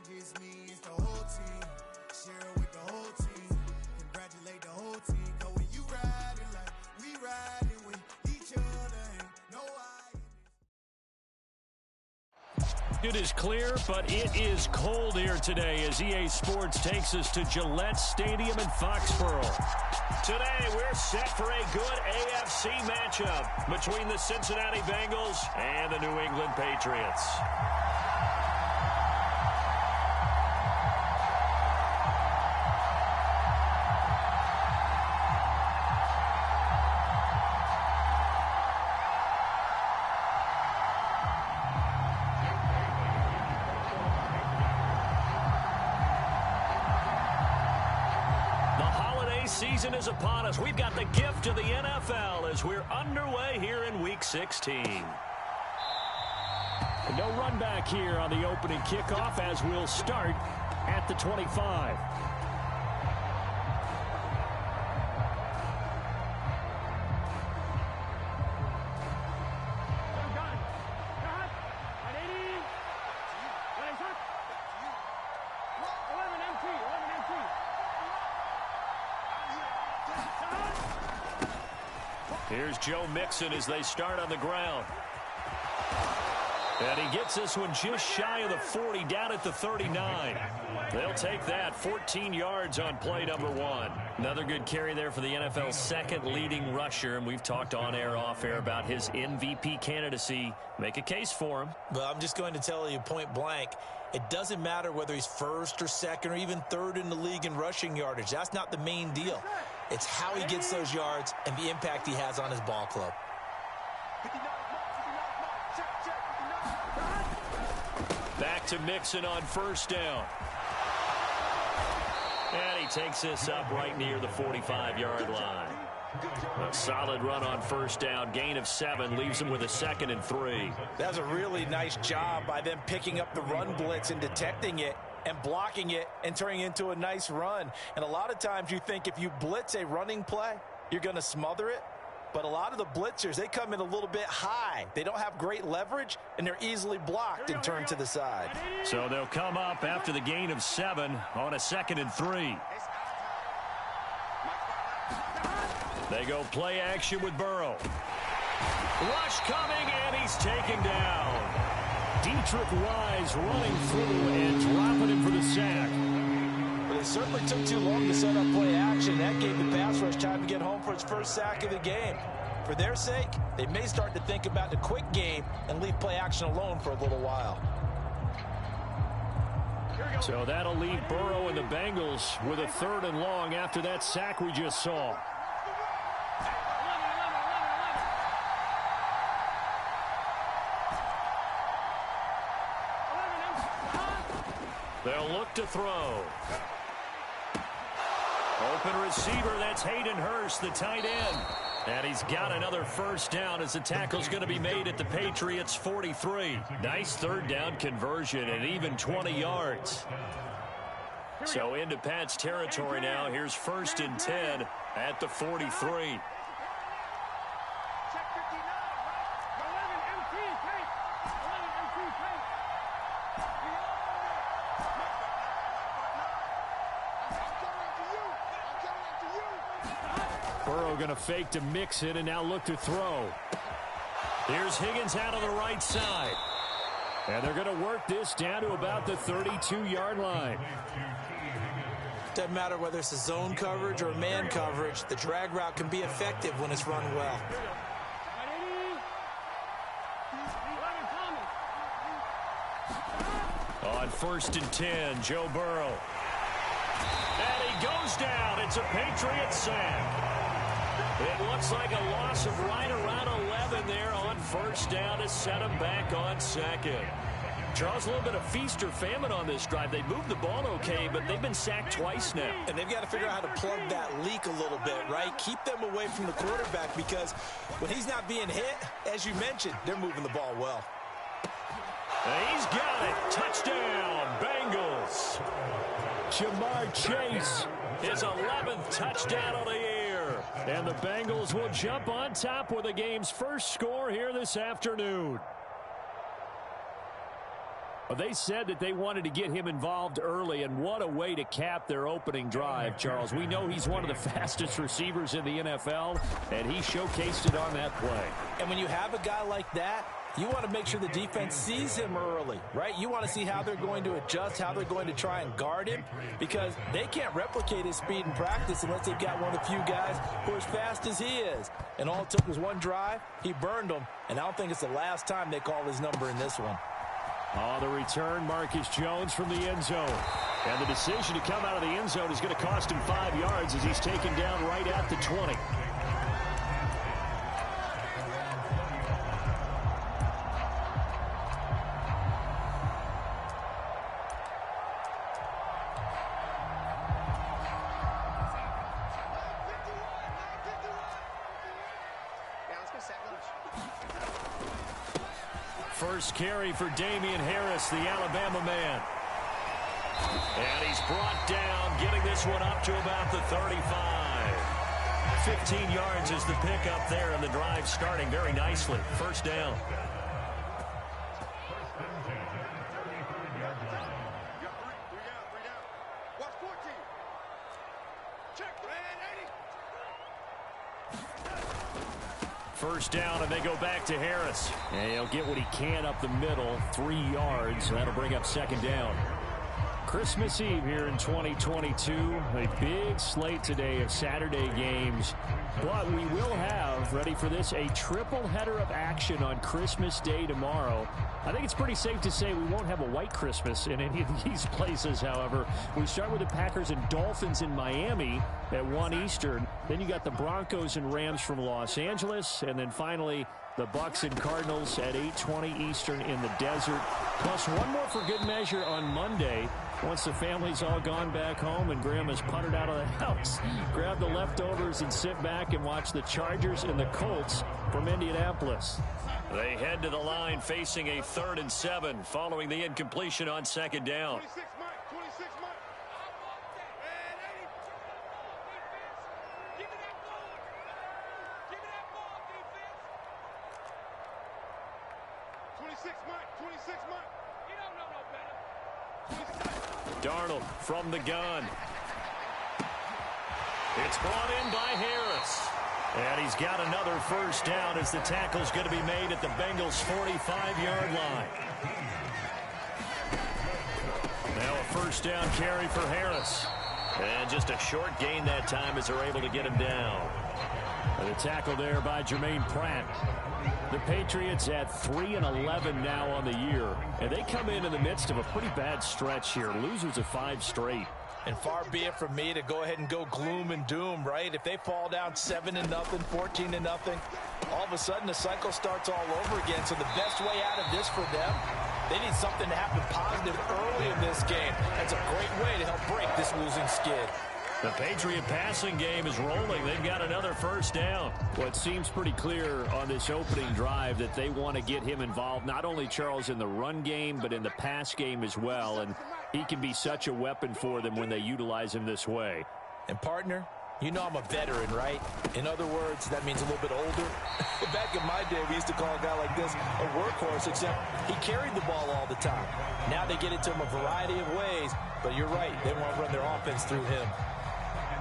ain't just me, it's the whole team. Share it with the whole team. Congratulate the whole team. Cause when you riding like we riding with each other, ain't no It is clear, but it is cold here today as EA Sports takes us to Gillette Stadium in Foxborough. Today, we're set for a good AFC matchup between the Cincinnati Bengals and the New England Patriots. Season is upon us. We've got the gift of the NFL as we're underway here in Week 16. No run back here on the opening kickoff as we'll start at the 25. Here's Joe Mixon as they start on the ground. And he gets this one just shy of the 40, down at the 39. They'll take that, 14 yards on play number 1. Another good carry there for the NFL's second leading rusher, and we've talked on air, off air about his MVP candidacy. Make a case for him. Well, I'm just going to tell you point blank, it doesn't matter whether he's first or second or even third in the league in rushing yardage. That's not the main deal. It's how he gets those yards and the impact he has on his ball club. Back to Mixon on first down. And he takes this up right near the 45-yard line. A solid run on first down. Gain of 7 leaves him with a 2nd and 3. That's a really nice job by them picking up the run blitz and detecting it and blocking it and turning it into a nice run. And a lot of times you think if you blitz a running play, you're going to smother it. But a lot of the blitzers, they come in a little bit high. They don't have great leverage, and they're easily blocked and turned to the side. So they'll come up after the gain of 7 on a 2nd and 3. They go play action with Burrow. Rush coming, and he's taken down. Dietrich Wise running through and dropping him for the sack. But it certainly took too long to set up play action. That gave the pass rush time to get home for its first sack of the game. For their sake, they may start to think about the quick game and leave play action alone for a little while. So that'll leave Burrow and the Bengals with a 3rd and long after that sack we just saw. They'll look to throw. Open receiver, that's Hayden Hurst, the tight end. And he's got another first down as the tackle's going to be made at the Patriots' 43. Nice 3rd down conversion and even 20 yards. So into Pat's territory now. Here's 1st and 10 at the 43. Burrow going to fake to Mixon and now look to throw. Here's Higgins out on the right side. And they're going to work this down to about the 32-yard line. Doesn't matter whether it's a zone coverage or man coverage, the drag route can be effective when it's run well. On 1st and 10, Joe Burrow. And he goes down. It's a Patriot sack. It looks like a loss of right around 11 there on first down to set him back on 2nd. Charles, a little bit of feast or famine on this drive. They moved the ball okay, but they've been sacked twice now. And they've got to figure out how to plug that leak a little bit, right? Keep them away from the quarterback because when he's not being hit, as you mentioned, they're moving the ball well. And he's got it. Touchdown, Bengals. Jamar Chase, his 11th touchdown of the year. And the Bengals will jump on top with the game's first score here this afternoon. Well, they said that they wanted to get him involved early, and what a way to cap their opening drive, Charles. We know he's one of the fastest receivers in the NFL, and he showcased it on that play. And when you have a guy like that, you want to make sure the defense sees him early, right? You want to see how they're going to adjust, how they're going to try and guard him, because they can't replicate his speed in practice unless they've got one of the few guys who are as fast as he is. And all it took was one drive. He burned them, and I don't think it's the last time they call his number in this one. The return, Marcus Jones from the end zone. And the decision to come out of the end zone is going to cost him 5 yards as he's taken down right at the 20. First carry for Damian Harris, the Alabama man. And he's brought down, getting this one up to about the 35. 15 yards is the pickup there, and the drive starting very nicely. First down. First down, and they go back to Harris. And he'll get what he can up the middle, 3 yards. That'll bring up second down. Christmas Eve here in 2022. A big slate today of Saturday games. But we will have, ready for this, a triple header of action on Christmas Day tomorrow. I think it's pretty safe to say we won't have a white Christmas in any of these places, however. We start with the Packers and Dolphins in Miami at 1 Eastern. Then you got the Broncos and Rams from Los Angeles. And then finally, the Bucs and Cardinals at 8:20 Eastern in the desert. Plus one more for good measure on Monday. Once the family's all gone back home and Grandma's puttered out of the house, grab the leftovers and sit back and watch the Chargers and the Colts from Indianapolis. They head to the line facing a 3rd and 7 following the incompletion on second down. 26 Mike. Give me that ball. Give me that ball, defense. 26 Mike. You don't know no better. Darnold from the gun. It's brought in by Harris. And he's got another first down as the tackle's going to be made at the Bengals' 45-yard line. Now a first down carry for Harris. And just a short gain that time as they're able to get him down. And the tackle there by Jermaine Pratt. The Patriots at 3-11 now on the year. And they come in the midst of a pretty bad stretch here. Losers of 5 straight. And far be it from me to go ahead and go gloom and doom, right? If they fall down 7-0, 14-0, all of a sudden the cycle starts all over again. So the best way out of this for them, they need something to happen positive early in this game. That's a great way to help break this losing skid. The Patriot passing game is rolling. They've got another first down. Well, it seems pretty clear on this opening drive that they want to get him involved, not only, Charles, in the run game, but in the pass game as well. And he can be such a weapon for them when they utilize him this way. And, partner, you know I'm a veteran, right? In other words, that means a little bit older. Back in my day, we used to call a guy like this a workhorse, except he carried the ball all the time. Now they get it to him a variety of ways, but you're right. They want to run their offense through him.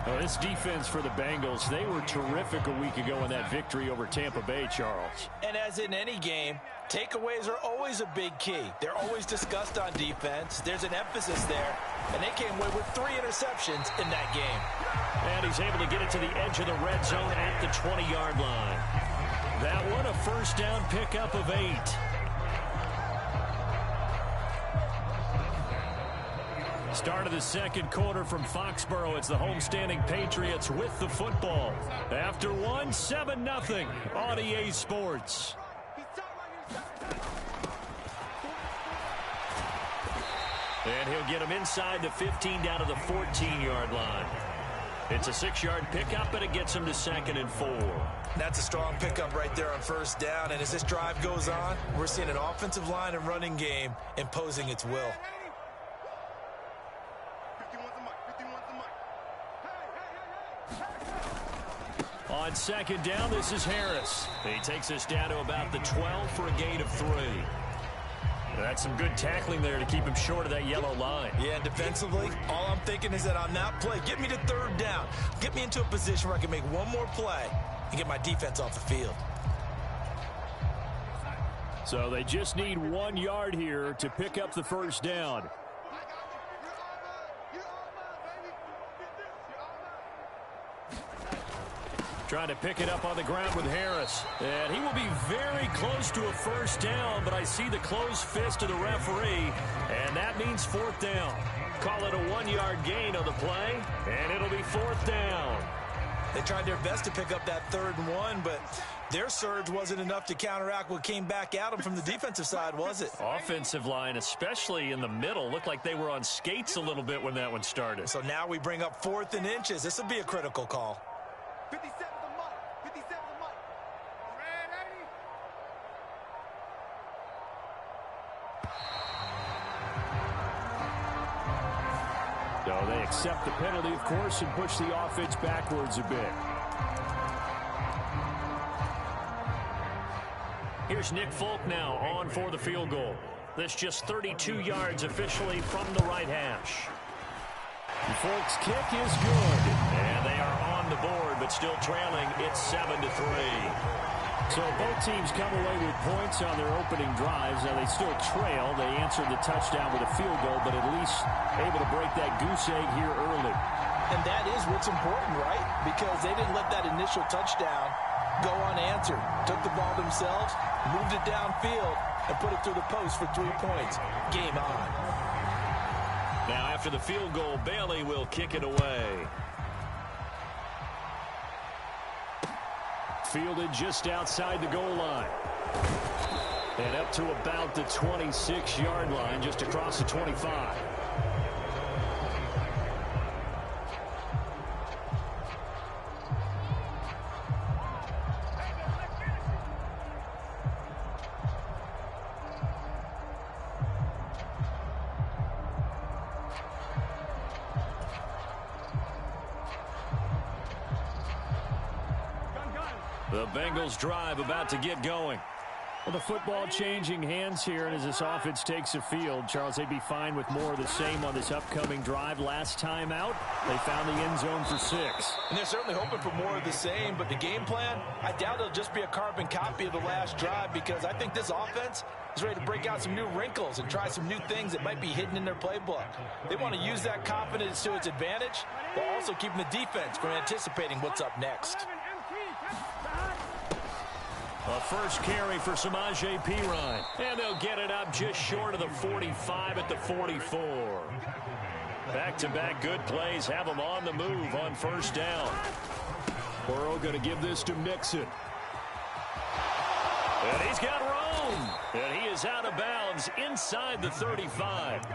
Well, this defense for the Bengals, they were terrific a week ago in that victory over Tampa Bay, Charles. And as in any game, takeaways are always a big key. They're always discussed on defense. There's an emphasis there, and they came away with 3 interceptions in that game. And he's able to get it to the edge of the red zone at the 20-yard line. That one, a first down pickup of 8. Start of the second quarter from Foxborough. It's the homestanding Patriots with the football. After 1, 7-0 on EA Sports. And he'll get him inside the 15 down to the 14-yard line. It's a 6-yard pickup, but it gets him to 2nd and 4. That's a strong pickup right there on first down. And as this drive goes on, we're seeing an offensive line and running game imposing its will. On second down, this is Harris. He takes us down to about the 12 for a gain of 3. That's some good tackling there to keep him short of that yellow line. Yeah, and defensively, all I'm thinking is that on that play, get me to third down. Get me into a position where I can make one more play and get my defense off the field. So they just need 1 yard here to pick up the first down. Trying to pick it up on the ground with Harris. And he will be very close to a first down, but I see the closed fist of the referee, and that means fourth down. Call it a 1 yard gain on the play, and it'll be fourth down. They tried their best to pick up that 3rd and 1, but their surge wasn't enough to counteract what came back at them from the defensive side, was it? Offensive line, especially in the middle, looked like they were on skates a little bit when that one started. So now we bring up 4th and inches. This will be a critical call. 57 the mark. 57 the mark. Red 80. So they accept the penalty, of course, and push the offense backwards a bit. Here's Nick Folk now on for the field goal. This just 32 yards officially from the right hash. Folk's kick is good. And they are on the board, but still trailing. It's 7-3. So both teams come away with points on their opening drives. Now they still trail. They answered the touchdown with a field goal, but at least able to break that goose egg here early. And that is what's important, right? Because they didn't let that initial touchdown go unanswered. Took the ball themselves, moved it downfield, and put it through the post for 3 points. Game on. Now after the field goal, Bailey will kick it away. Fielded just outside the goal line. And up to about the 26-yard line, just across the 25. The Bengals drive about to get going. Well, the football changing hands here, and as this offense takes the field, Charles, they'd be fine with more of the same on this upcoming drive. Last time out, they found the end zone for 6. And they're certainly hoping for more of the same, but the game plan, I doubt it'll just be a carbon copy of the last drive, because I think this offense is ready to break out some new wrinkles and try some new things that might be hidden in their playbook. They want to use that confidence to its advantage, while also keeping the defense from anticipating what's up next. A first carry for Samaje Perine. And they'll get it up just short of the 45 at the 44. Back-to-back good plays have them on the move on first down. Burrow going to give this to Mixon. And he's got room. And he is out of bounds inside the 35.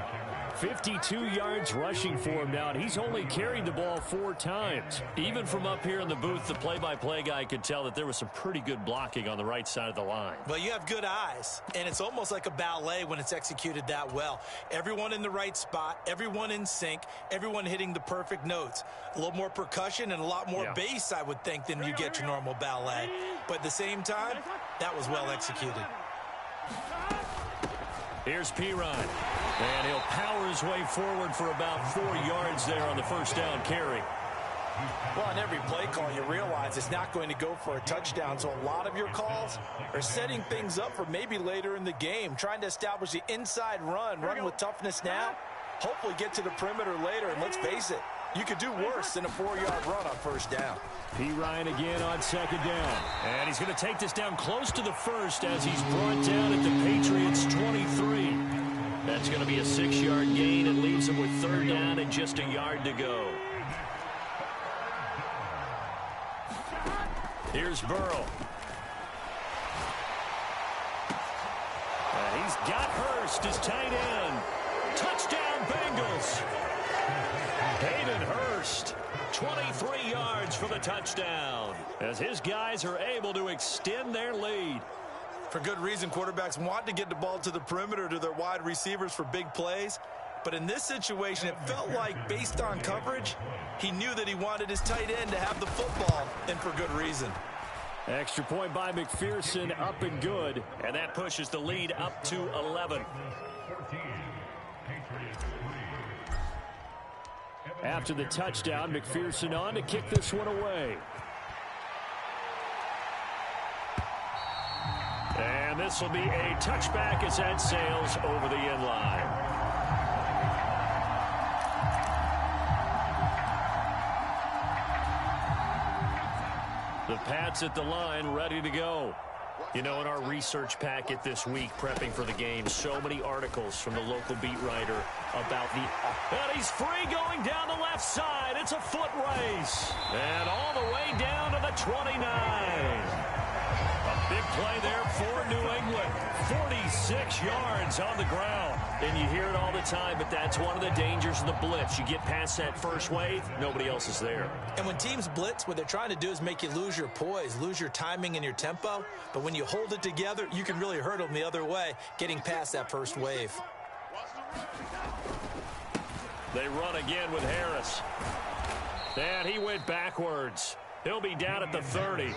52 yards rushing for him now, and he's only carried the ball 4 times. Even from up here in the booth, the play-by-play guy could tell that there was some pretty good blocking on the right side of the line. Well, you have good eyes, and it's almost like a ballet when it's executed that well. Everyone in the right spot, everyone in sync, everyone hitting the perfect notes. A little more percussion and a lot more bass, I would think, than you get your normal ballet. But at the same time, that was well executed. Here's Perine. And he'll power his way forward for about 4 yards there on the first down carry. Well, on every play call, you realize it's not going to go for a touchdown, so a lot of your calls are setting things up for maybe later in the game, trying to establish the inside run with toughness now, hopefully get to the perimeter later, and let's face it, you could do worse than a 4-yard run on first down. Perine again on second down. And he's going to take this down close to the first as he's brought down at the Patriots' 23. That's going to be a 6-yard gain and leaves him with third down and just a yard to go. Here's Burrow. And he's got Hurst, his tight end. Touchdown, Bengals. Hayden Hurst, 23 yards for the touchdown, as his guys are able to extend their lead. For good reason, quarterbacks want to get the ball to the perimeter to their wide receivers for big plays. But in this situation, it felt like, based on coverage, he knew that he wanted his tight end to have the football, and for good reason. Extra point by McPherson, up and good. And that pushes the lead up to 11. After the touchdown, McPherson on to kick this one away. And this will be a touchback as that sails over the end line. The Pats at the line, ready to go. You know, in our research packet this week, prepping for the game, so many articles from the local beat writer about the... And he's free going down the left side. It's a foot race. And all the way down to the 29. A big play there for New England. 46 yards on the ground. And you hear it all the time, but that's one of the dangers of the blitz. You get past that first wave, nobody else is there. And when teams blitz, what they're trying to do is make you lose your poise, lose your timing and your tempo. But when you hold it together, you can really hurt them the other way, getting past that first wave. They run again with Harris. And he went backwards. He'll be down at the 30.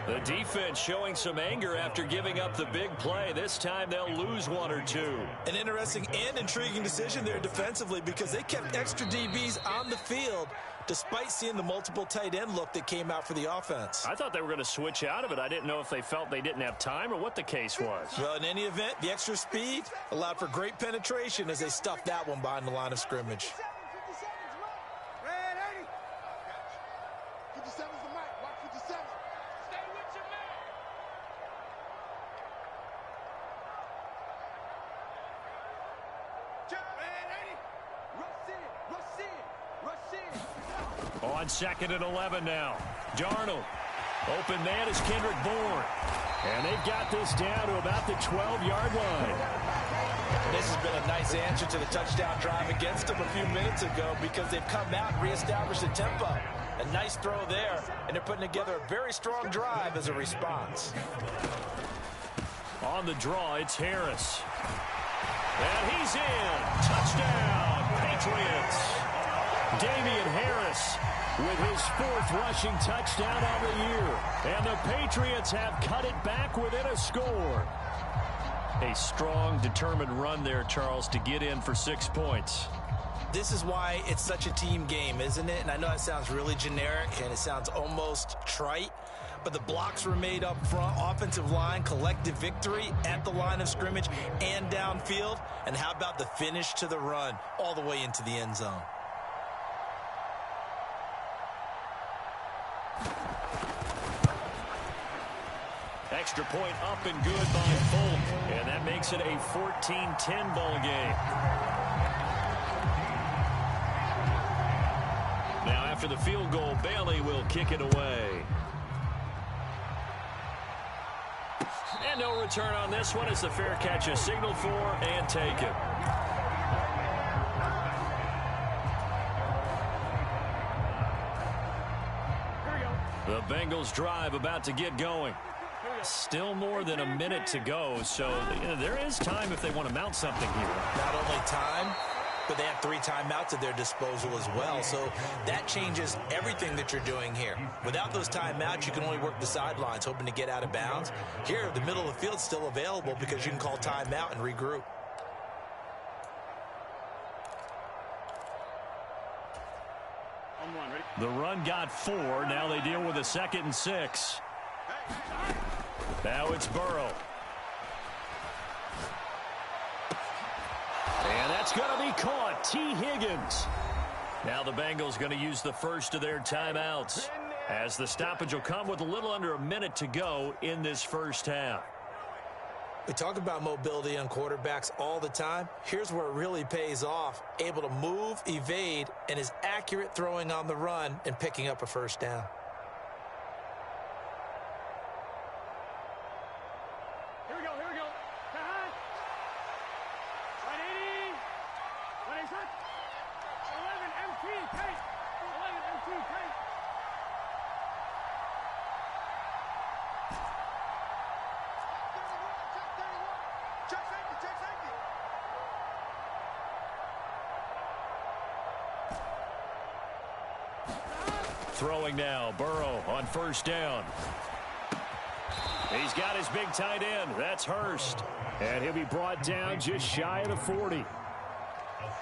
The defense showing some anger after giving up the big play. This time they'll lose one or two. An interesting and intriguing decision there defensively because they kept extra DBs on the field despite seeing the multiple tight end look that came out for the offense. I thought they were going to switch out of it. I didn't know if they felt they didn't have time or what the case was. Well, in any event, the extra speed allowed for great penetration as they stuffed that one behind the line of scrimmage. On 2nd and 11 now. Darnold. Open man is Kendrick Bourne. And they've got this down to about the 12-yard line. This has been a nice answer to the touchdown drive against them a few minutes ago because they've come out and reestablished the tempo. A nice throw there, and they're putting together a very strong drive as a response. On the draw, it's Harris. And he's in. Touchdown, Patriots. Damian Harris with his 4th rushing touchdown of the year. And the Patriots have cut it back within a score. A strong, determined run there, Charles, to get in for 6 points. This is why it's such a team game, isn't it? And I know it sounds really generic and it sounds almost trite, but the blocks were made up front, offensive line, collective victory at the line of scrimmage and downfield. And how about the finish to the run all the way into the end zone? Extra point up and good by Folk, and that makes it a 14-10 ball game. Now after the field goal, Bailey will kick it away. And no return on this one as the fair catch is signaled for and taken. The Bengals drive about to get going. Still more than a minute to go, so there is time if they want to mount something here. Not only time, but they have 3 timeouts at their disposal as well, so that changes everything that you're doing here. Without those timeouts, you can only work the sidelines, hoping to get out of bounds. Here, the middle of the field's still available because you can call timeout and regroup. The run got 4. Now they deal with a 2nd and 6. Now it's Burrow. And that's going to be caught. T. Higgins. Now the Bengals going to use the first of their timeouts as the stoppage will come with a little under a minute to go in this first half. We talk about mobility on quarterbacks all the time. Here's where it really pays off. Able to move, evade, and is accurate throwing on the run and picking up a first down. Here we go. Right 80. 180. 11 MT. Tight. 11 MT. Tight. Throwing now, Burrow on first down. He's got his big tight end. That's Hurst. And he'll be brought down just shy of the 40.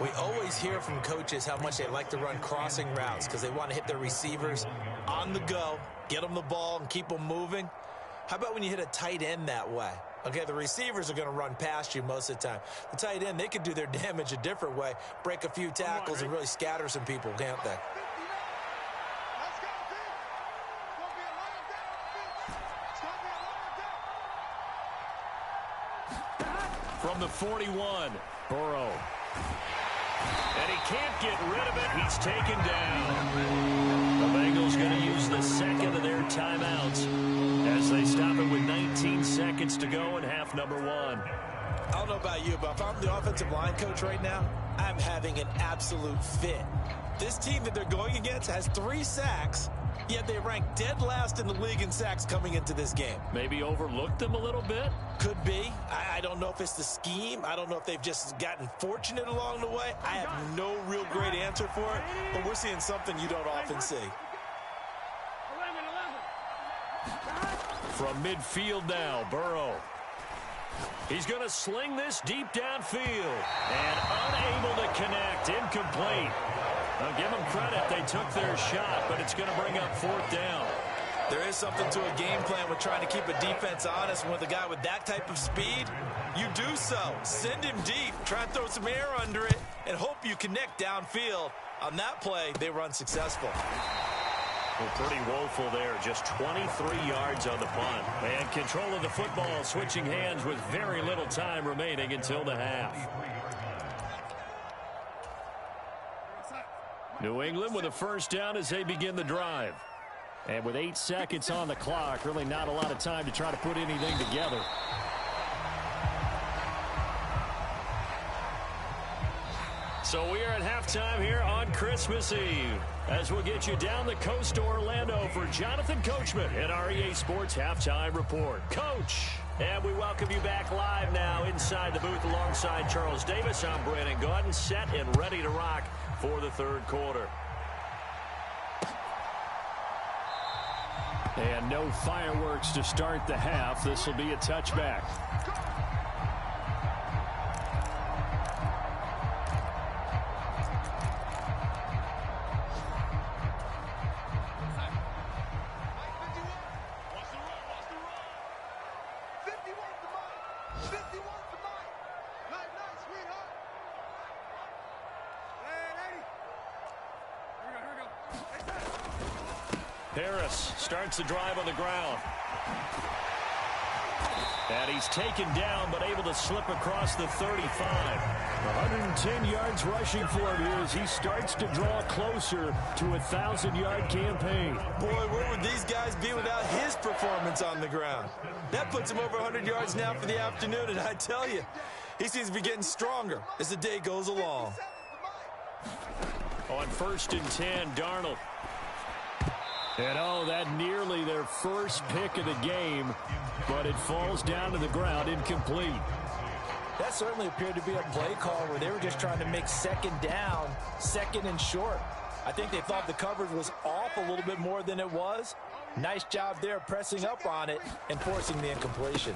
We always hear from coaches how much they like to run crossing routes because they want to hit their receivers on the go, get them the ball, and keep them moving. How about when you hit a tight end that way? Okay, the receivers are going to run past you most of the time. The tight end, they can do their damage a different way, break a few tackles, and really scatter some people, can't they? From the 41, Burrow. And he can't get rid of it. He's taken down. The Bengals going to use the second of their timeouts as they stop it with 19 seconds to go in half number 1. I don't know about you, but if I'm the offensive line coach right now, I'm having an absolute fit. This team that they're going against has 3 sacks, yet they rank dead last in the league in sacks coming into this game. Maybe overlooked them a little bit? Could be. I don't know if it's the scheme. I don't know if they've just gotten fortunate along the way. I have no real great answer for it, but we're seeing something you don't often see. From midfield now, Burrow. He's going to sling this deep downfield and unable to connect. Incomplete. I'll give them credit. They took their shot, but it's going to bring up 4th down. There is something to a game plan with trying to keep a defense honest. With a guy with that type of speed, you do so. Send him deep, try and throw some air under it, and hope you connect downfield. On that play, they run successful. Well, pretty woeful there. Just 23 yards on the punt. And control of the football, switching hands with very little time remaining until the half. New England with a first down as they begin the drive. And with 8 seconds on the clock, really not a lot of time to try to put anything together. So we are at halftime here on Christmas Eve, as we'll get you down the coast to Orlando for Jonathan Coachman in our EA Sports Halftime Report. Coach, and we welcome you back live now inside the booth alongside Charles Davis. I'm Brandon Gordon, set and ready to rock for the 3rd quarter. And no fireworks to start the half. This will be a touchback. Harris starts the drive on the ground. And he's taken down, but able to slip across the 35. 110 yards rushing for him here as he starts to draw closer to a 1,000-yard campaign. Boy, where would these guys be without his performance on the ground? That puts him over 100 yards now for the afternoon, and I tell you, he seems to be getting stronger as the day goes along. On 1st and 10, Darnold. And oh, that nearly their first pick of the game, but it falls down to the ground, incomplete. That certainly appeared to be a play call where they were just trying to make 2nd down, 2nd and short. I think they thought the coverage was off a little bit more than it was. Nice job there pressing up on it and forcing the incompletion.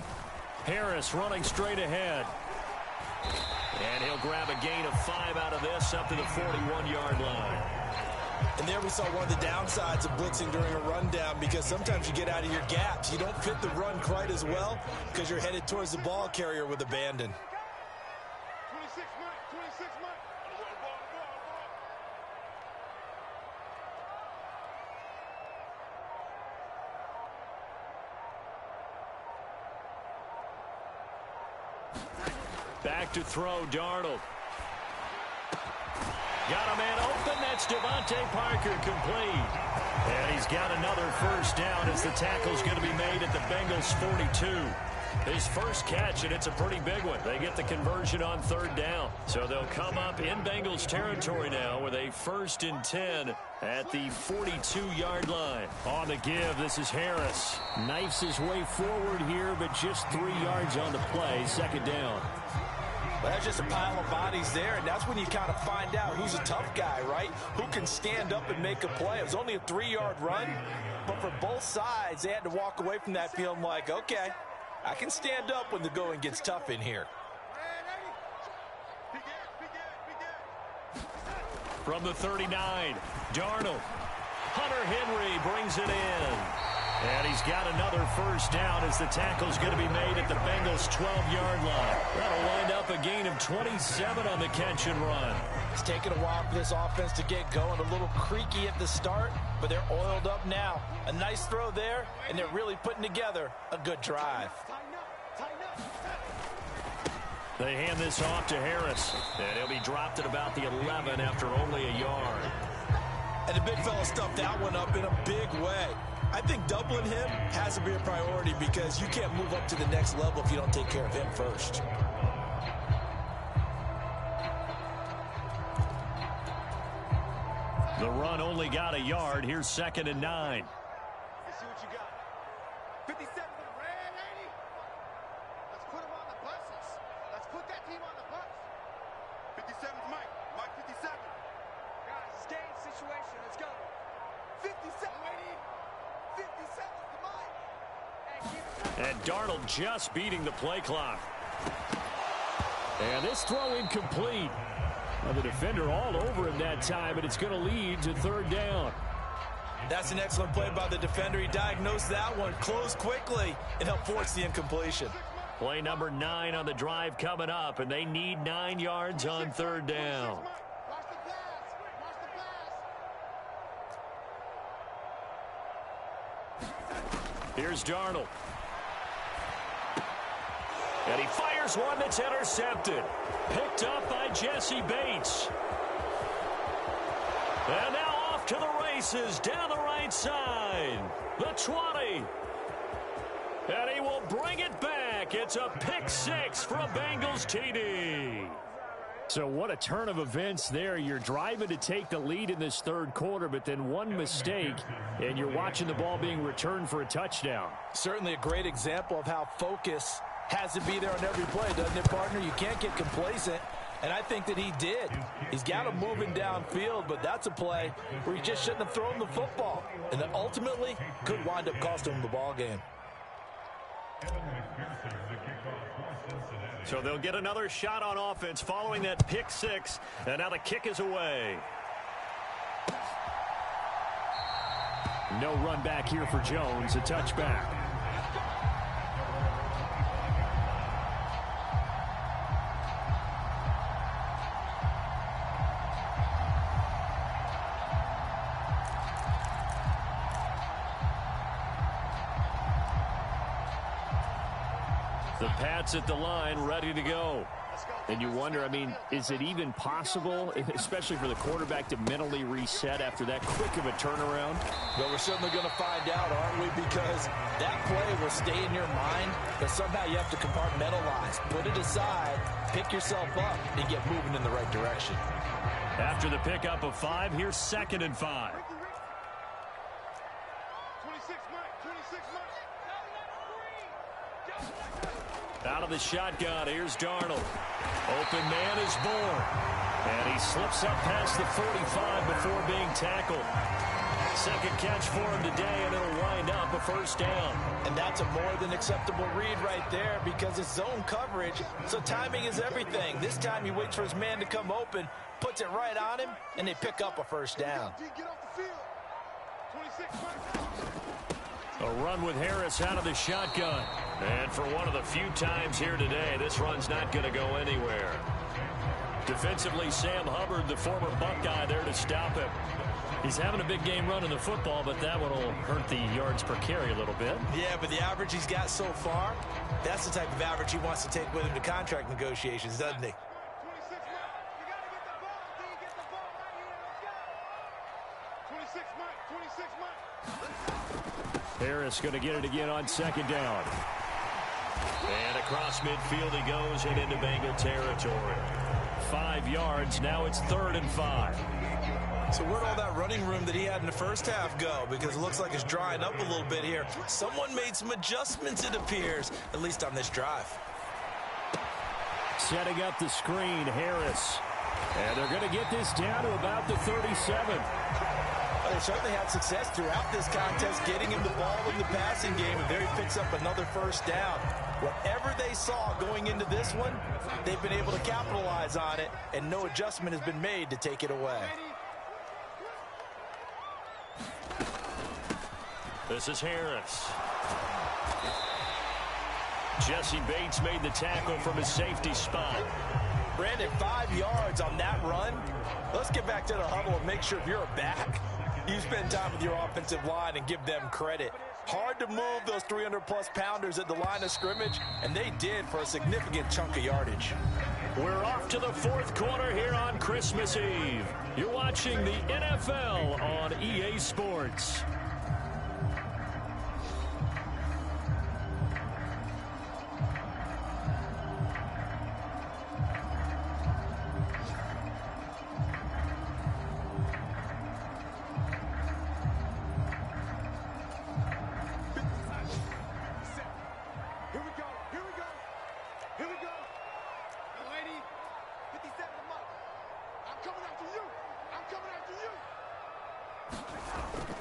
Harris running straight ahead. And he'll grab a gain of 5 out of this up to the 41-yard line. And there we saw one of the downsides of blitzing during a rundown, because sometimes you get out of your gaps. You don't fit the run quite as well because you're headed towards the ball carrier with abandon. 26 Mike, 26 Mike. Back to throw, Darnold. Got a man open. That's Devontae Parker, complete. And he's got another first down as the tackle's going to be made at the Bengals' 42. His first catch, and it's a pretty big one. They get the conversion on 3rd down. So they'll come up in Bengals territory now with a 1st and 10 at the 42-yard line. On the give, this is Harris. Knifes his way forward here, but just 3 yards on the play. 2nd down. Well, that's just a pile of bodies there, and that's when you kind of find out who's a tough guy, right? Who can stand up and make a play. It was only a 3-yard run, But for both sides, they had to walk away from that feeling like, okay, I can stand up when the going gets tough in here. From the 39, Darnold. Hunter Henry brings it in. And he's got another first down as the tackle's going to be made at the Bengals' 12-yard line. That'll wind up a gain of 27 on the catch and run. It's taken a while for this offense to get going. A little creaky at the start, but they're oiled up now. A nice throw there, and they're really putting together a good drive. They hand this off to Harris, and he'll be dropped at about the 11 after only a yard. And the big fella stuffed that one up in a big way. I think doubling him has to be a priority because you can't move up to the next level if you don't take care of him first. The run only got a yard. Here's 2nd and 9. Let's see what you got. 57 for the red lady. Let's put him on the buses. Let's put that team on the bus. 57's Mike. Mike 57. Guys, it's game situation. Let's go. 57, lady. 57's the Mike. And Darnold just beating the play clock. And this throw incomplete. Well, the defender all over him that time, but it's going to lead to 3rd down. That's an excellent play by the defender. He diagnosed that one, closed quickly, and helped force the incompletion. Play number 9 on the drive coming up, and they need 9 yards on 3rd down. Watch the pass. Watch the pass. Here's Darnold. And he fires one that's intercepted. Picked up by Jesse Bates. And now off to the races down the right side. The 20. And he will bring it back. It's a pick 6 for a Bengals TD. So what a turn of events there. You're driving to take the lead in this 3rd quarter, but then one mistake, and you're watching the ball being returned for a touchdown. Certainly a great example of how focus has to be there on every play, doesn't it, partner? You can't get complacent, and I think that he did. He's got him moving downfield, but that's a play where he just shouldn't have thrown the football, and that ultimately could wind up costing him the ball game. So they'll get another shot on offense following that pick 6, and now the kick is away. No run back here for Jones, a touchback. The Pats at the line, ready to go. And you wonder, I mean, is it even possible, especially for the quarterback, to mentally reset after that quick of a turnaround? Well, we're certainly going to find out, aren't we? Because that play will stay in your mind, but somehow you have to compartmentalize. Put it aside, pick yourself up, and get moving in the right direction. After the pickup of 5, here's 2nd and 5. 26 Mike. 26 Mike. Out of the shotgun, here's Darnold. Open man is born. And he slips up past the 45 before being tackled. 2nd catch for him today, and it'll wind up a first down. And that's a more than acceptable read right there because it's zone coverage, so timing is everything. This time he waits for his man to come open, puts it right on him, and they pick up a first down. Get off the field. 26 Mike. A run with Harris out of the shotgun. And for one of the few times here today, this run's not going to go anywhere. Defensively, Sam Hubbard, the former Buckeye, there to stop him. He's having a big game running the football, but that one will hurt the yards per carry a little bit. Yeah, but the average he's got so far, that's the type of average he wants to take with him to contract negotiations, doesn't he? 26 Mike. You got to get the ball. D, get the ball right here. Let's go. 26 Mike. 26 Mike. Harris going to get it again on 2nd down. And across midfield he goes and into Bengal territory. 5 yards. Now it's 3rd and 5. So where'd all that running room that he had in the first half go? Because it looks like it's drying up a little bit here. Someone made some adjustments, it appears, at least on this drive. Setting up the screen, Harris. And they're going to get this down to about the 37. Well, they certainly had success throughout this contest getting him the ball in the passing game, and there he picks up another first down. Whatever they saw going into this one, they've been able to capitalize on it, and no adjustment has been made to take it away. This is Harris. Jesse Bates made the tackle from his safety spot. Brandon, 5 yards on that run. Let's get back to the huddle and make sure if you're a back, you spend time with your offensive line and give them credit. Hard to move those 300-plus pounders at the line of scrimmage, and they did for a significant chunk of yardage. We're off to the fourth quarter here on Christmas Eve. You're watching the NFL on EA Sports.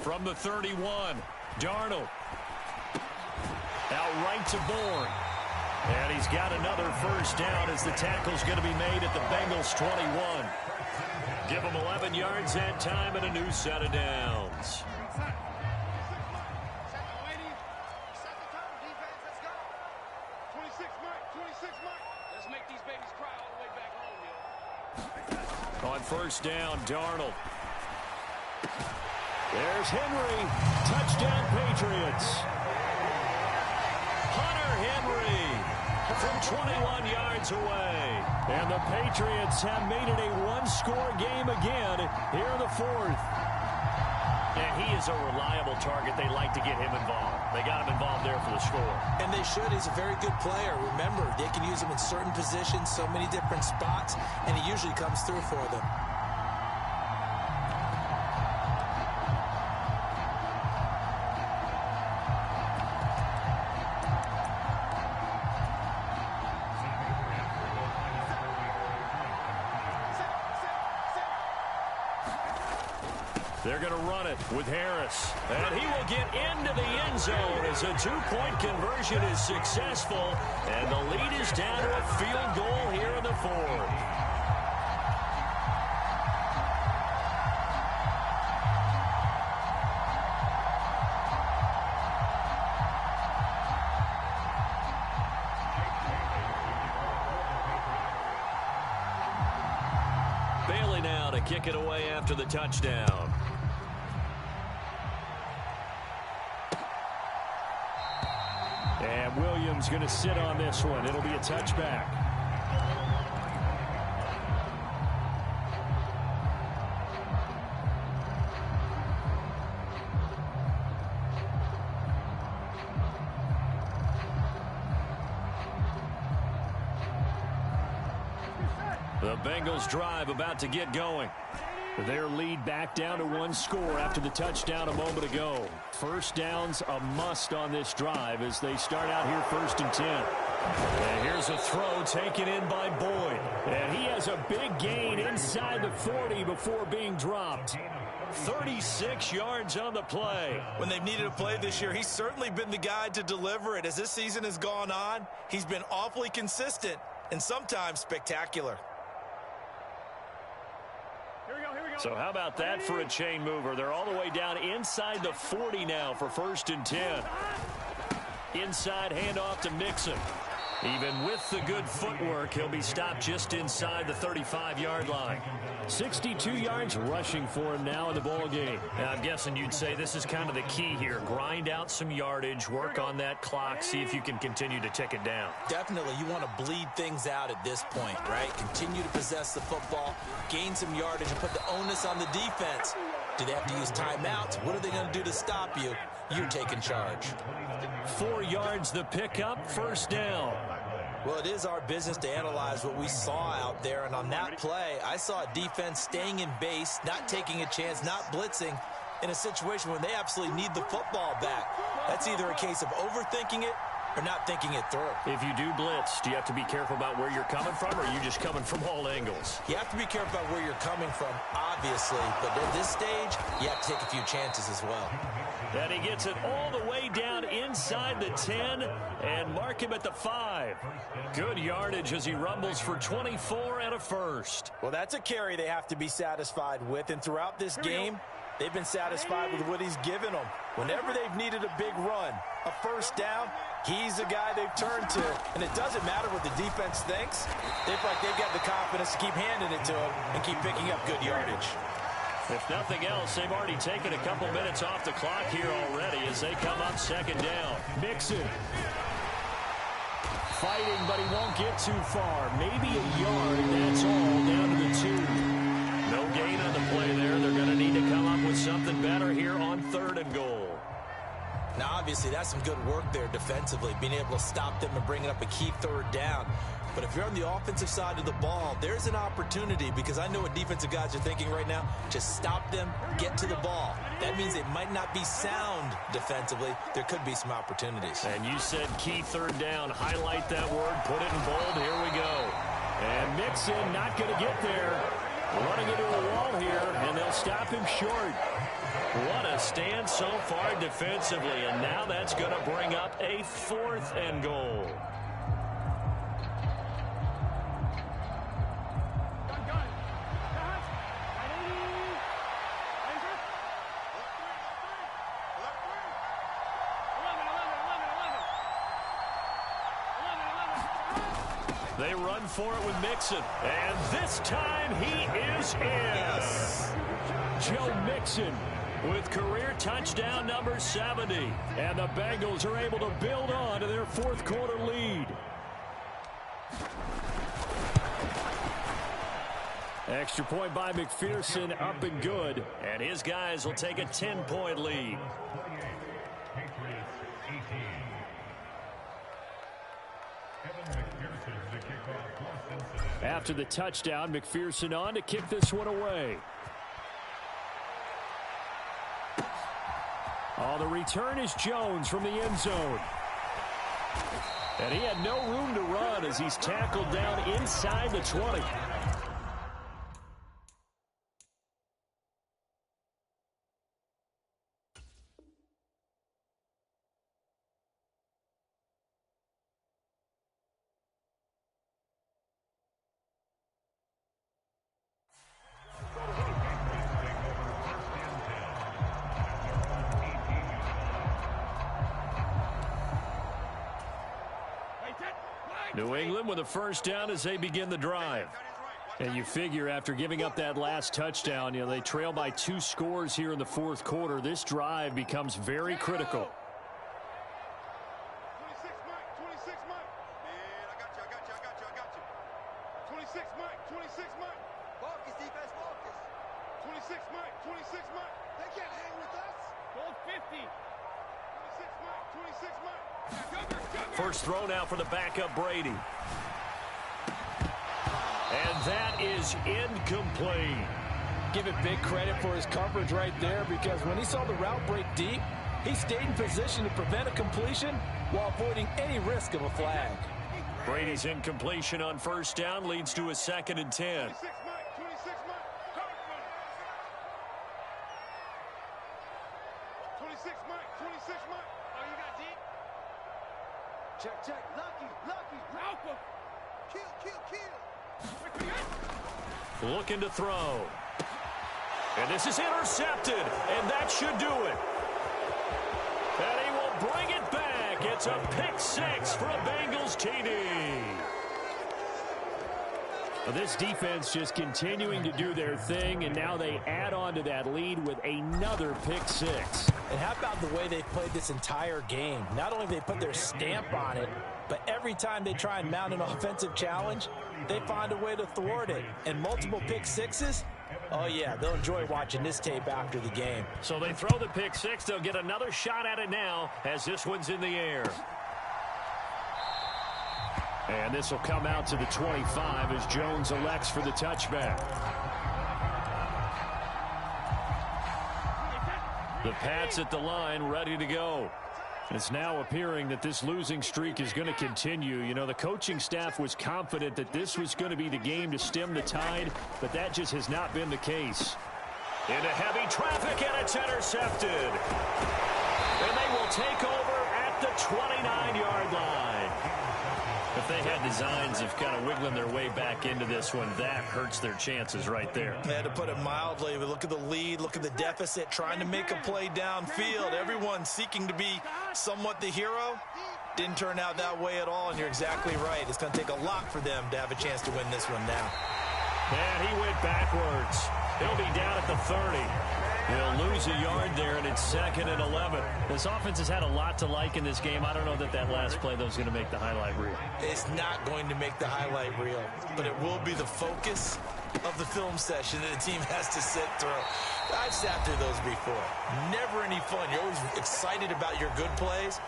From the 31, Darnold. Out right to Bourne. And he's got another first down as the tackle's going to be made at the Bengals 21. Give them 11 yards that time and a new set of downs. On first down, Darnold. There's Henry. Touchdown, Patriots. Hunter Henry from 21 yards away. And the Patriots have made it a one-score game again here in the fourth. And he is a reliable target. They like to get him involved. They got him involved there for the score. And they should. He's a very good player. Remember, they can use him in certain positions, so many different spots, and he usually comes through for them. They're going to run it with Harris. And he will get into the end zone as a two-point conversion is successful. And the lead is down to a field goal here in the fourth. Bailey now to kick it away after the touchdown. And Williams going to sit on this one. It'll be a touchback. The Bengals drive about to get going. Their lead back down to one score after the touchdown a moment ago. First down's a must on this drive as they start out here 1st and 10. And here's a throw taken in by Boyd. And he has a big gain inside the 40 before being dropped. 36 yards on the play. When they've needed a play this year, he's certainly been the guy to deliver it. As this season has gone on, he's been awfully consistent and sometimes spectacular. So how about that for a chain mover? They're all the way down inside the 40 now for 1st and 10. Inside handoff to Mixon. Even with the good footwork, he'll be stopped just inside the 35-yard line. 62 yards rushing for him now in the ball game. Now, I'm guessing you'd say this is kind of the key here. Grind out some yardage, work on that clock, see if you can continue to tick it down. Definitely, you want to bleed things out at this point, right? Continue to possess the football, gain some yardage, and put the onus on the defense. Do they have to use timeouts? What are they going to do to stop you? You're taking charge. 4 yards the pickup, first down. Well, it is our business to analyze what we saw out there, and on that play, I saw a defense staying in base, not taking a chance, not blitzing, in a situation when they absolutely need the football back. That's either a case of overthinking it or not thinking it through. If you do blitz, do you have to be careful about where you're coming from, or are you just coming from all angles? You have to be careful about where you're coming from, obviously, but at this stage, you have to take a few chances as well. And he gets it all the way down inside the 10 and mark him at the 5. Good yardage as he rumbles for 24 and a first. Well, that's a carry they have to be satisfied with, and throughout this game, they've been satisfied with what he's given them. Whenever they've needed a big run, a first down, he's the guy they've turned to. And it doesn't matter what the defense thinks. They feel like they've got the confidence to keep handing it to him and keep picking up good yardage. If nothing else, they've already taken a couple minutes off the clock here already as they come up second down. Mixon fighting, but he won't get too far. Maybe a yard, that's all, down to the 2. No gain on the play there. They're going to need to come up with something better here on 3rd and goal. Now, obviously, that's some good work there defensively, being able to stop them and bringing up a key 3rd down. But if you're on the offensive side of the ball, there's an opportunity, because I know what defensive guys are thinking right now. Just stop them, get to the ball. That means it might not be sound defensively. There could be some opportunities. And you said key 3rd down. Highlight that word, put it in bold. Here we go. And Mixon not going to get there. Running into a wall here, and they'll stop him short. What a stand so far defensively, and now that's going to bring up a 4th and goal. They run for it with Mixon, and this time he is in. Yes. Joe Mixon with career touchdown number 70. And the Bengals are able to build on to their 4th quarter lead. Extra point by McPherson, up and good. And his guys will take a 10-point lead. After the touchdown, McPherson on to kick this one away. Oh, the return is Jones from the end zone. And he had no room to run as he's tackled down inside the 20. New England with a first down as they begin the drive. And you figure after giving up that last touchdown, they trail by 2 scores here in the 4th quarter. This drive becomes very critical. 26, Mike. Man, I got you. 26, Mike. Focus, defense, focus. 26, Mike. They can't hang with us. Goal 50. 26, Mike. First throw now for the backup Brady. And that is incomplete. Give it big credit for his coverage right there, because when he saw the route break deep, he stayed in position to prevent a completion while avoiding any risk of a flag. Brady's incompletion on first down leads to a 2nd and 10. 26, Mike. 26, Mike. Oh, you got deep? Check. Lucky. Malcolm. Kill. Looking to throw. And this is intercepted, and that should do it. And he will bring it back. It's a pick 6 for a Bengals TD. Well, this defense just continuing to do their thing, and now they add on to that lead with another pick 6. And how about the way they've played this entire game? Not only have they put their stamp on it, but every time they try and mount an offensive challenge, they find a way to thwart it. And multiple pick 6s, oh yeah, they'll enjoy watching this tape after the game. So they throw the pick 6. They'll get another shot at it now as this one's in the air. And this will come out to the 25 as Jones elects for the touchback. The Pats at the line, ready to go. It's now appearing that this losing streak is going to continue. You know, the coaching staff was confident that this was going to be the game to stem the tide, but that just has not been the case. Into heavy traffic, and it's intercepted. And they will take over at the 29-yard line. If they had designs of kind of wiggling their way back into this one, that hurts their chances right there. They had to put it mildly. But look at the lead, look at the deficit, trying to make a play downfield. Everyone seeking to be somewhat the hero. Didn't turn out that way at all, and you're exactly right. It's going to take a lot for them to have a chance to win this one now. And he went backwards. He'll be down at the 30. He'll lose a yard there, and it's 2nd and 11. This offense has had a lot to like in this game. I don't know that that last play, though, is going to make the highlight reel. It's not going to make the highlight reel, but it will be the focus of the film session that the team has to sit through. I've sat through those before. Never any fun. You're always excited about your good plays,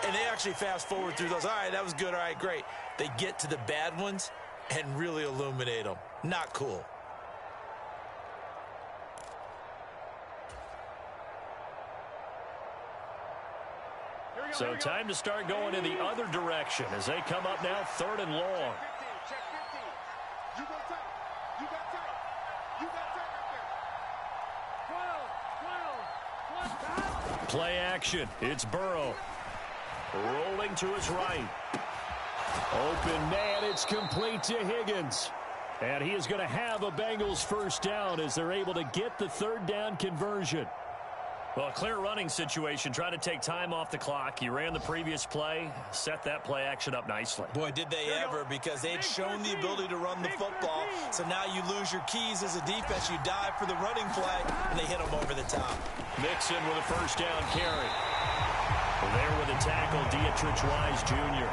and they actually fast forward through those. All right, that was good. All right, great. They get to the bad ones and really illuminate them. Not cool. So time to start going in the other direction as they come up now 3rd and long. Check 15. You go tight. You got tight. You got tight right there. 12. Play action. It's Burrow. Rolling to his right. Open man. It's complete to Higgins. And he is going to have a Bengals first down as they're able to get the 3rd down conversion. Well, a clear running situation, trying to take time off the clock. He ran the previous play, set that play action up nicely. Boy, did they ever, because they'd shown the ability to run the football. So now you lose your keys as a defense. You dive for the running play, and they hit them over the top. Mixon with a first down carry. There with a tackle, Dietrich Wise Jr.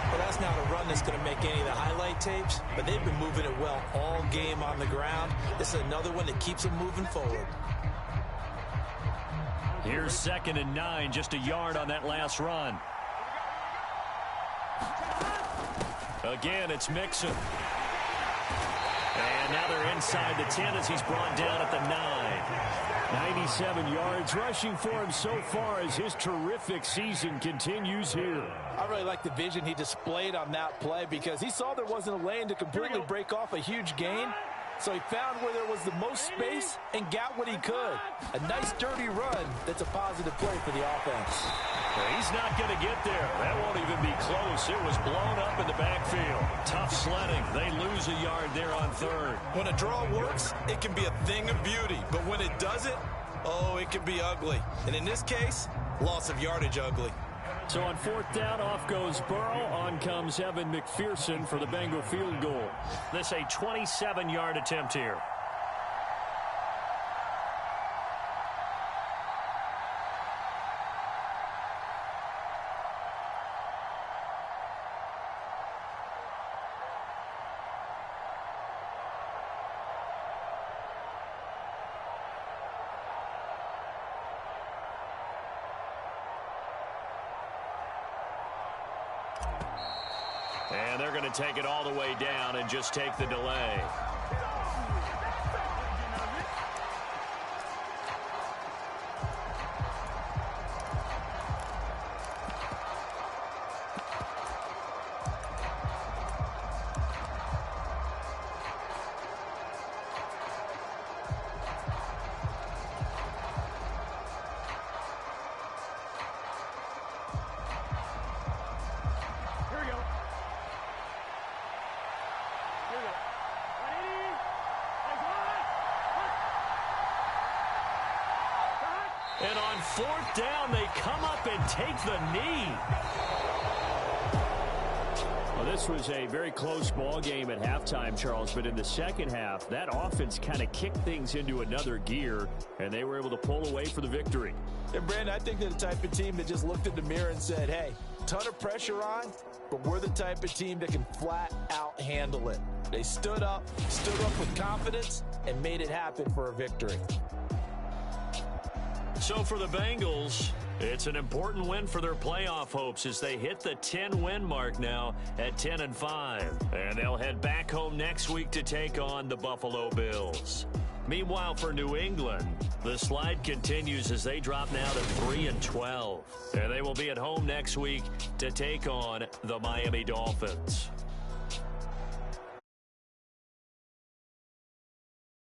Well, that's not a run that's going to make any of the highlight tapes, but they've been moving it well all game on the ground. This is another one that keeps them moving forward. Here's 2nd and 9, just a yard on that last run. Again, it's Mixon. And now they're inside the 10 as he's brought down at the 9. 97 yards rushing for him so far as his terrific season continues here. I really like the vision he displayed on that play because he saw there wasn't a lane to completely break off a huge gain. So he found where there was the most space and got what he could. A nice, dirty run that's a positive play for the offense. He's not going to get there. That won't even be close. It was blown up in the backfield. Tough sledding. They lose a yard there on 3rd. When a draw works, it can be a thing of beauty. But when it doesn't, oh, it can be ugly. And in this case, loss of yardage ugly. So on 4th down, off goes Burrow. On comes Evan McPherson for the Bengal field goal. This a 27-yard attempt here. And they're going to take it all the way down and just take the delay. And on 4th down, they come up and take the knee. Well, this was a very close ball game at halftime, Charles, but in the second half, that offense kind of kicked things into another gear, and they were able to pull away for the victory. And, Brandon, I think they're the type of team that just looked in the mirror and said, hey, ton of pressure on, but we're the type of team that can flat out handle it. They stood up with confidence, and made it happen for a victory. So for the Bengals, it's an important win for their playoff hopes as they hit the 10-win mark now at 10-5. And they'll head back home next week to take on the Buffalo Bills. Meanwhile, for New England, The slide continues as they drop now to 3-12. And they will be at home next week to take on the Miami Dolphins.